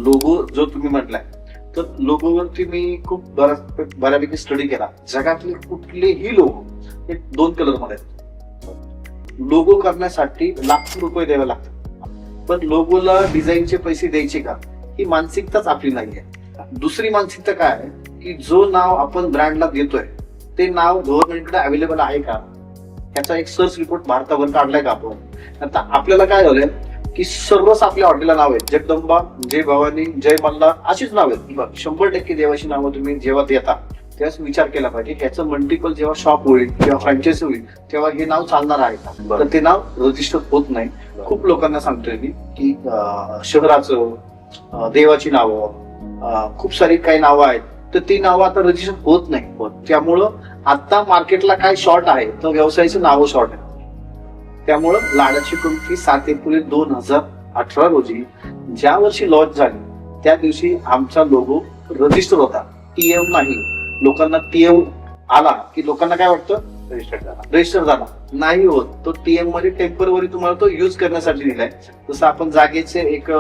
Logo जो तुम्ही म्हटलाय, तर लोगोवरती मी खूप बऱ्यापैकी स्टडी केला. जगातले कुठलेही लोगो हे 2 कलर मध्ये आहेत. लोगो करण्यासाठी लाखो रुपये द्यावे लागतात, पण लोगोला डिझाईनचे पैसे द्यायचे का, ही मानसिकताच आपली नाहीये. दुसरी मानसिकता काय आहे की जो नाव आपण ब्रँडला देतोय ते नाव गव्हर्नमेंटकडे अवेलेबल आहे का, याचा एक सर्च रिपोर्ट भारतावर काढलाय का आपण. आता आपल्याला काय झालंय की सर्वच आपल्या हॉटेलला नाव आहेत. जगदंबा, जय भवानी, जय मल्हार अशीच नाव आहेत. 100% देवाची नावं तुम्ही जेव्हा देता तेव्हा विचार केला पाहिजे ह्याचं मल्टिपल जेव्हा शॉप होईल किंवा फ्रँचायझी होईल तेव्हा हे नाव चालणार आहे का. तर ते नाव रजिस्टर होत नाही. खूप लोकांना सांगतोय मी की शहराचं, देवाची नावं, खूप सारी काही नावं आहेत, तर ती नावं आता रजिस्टर होत नाही. त्यामुळं आता मार्केटला काय शॉर्ट आहे तर व्यवसायाची नावं शॉर्ट आहे. त्यामुळं लाडाची कुल्फी 7 एप्रिल 2018 रोजी ज्या वर्षी लॉन्च झाली त्या दिवशी आमचा लोगो रजिस्टर होता, टीएम नाही. लोकांना टीएम आला की लोकांना काय वाटतं, रजिस्टर झाला. नाही होत. तो टीएम मध्ये टेम्पररी तुम्हाला तो युज करण्यासाठी दिलाय. जसं आपण जागेचे एक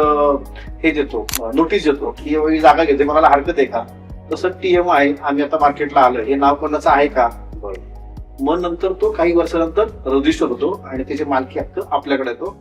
हे देतो, नोटीस देतो की ही जागा घेते, मला हरकत आहे का, तसं टीएम आहे. आम्ही आता मार्केटला आलो, हे नाव कोणाचं आहे का. मग नंतर तो काही वर्षानंतर रजिस्टर होतो आणि त्याचे मालकी हक्क आपल्याकडे येतो.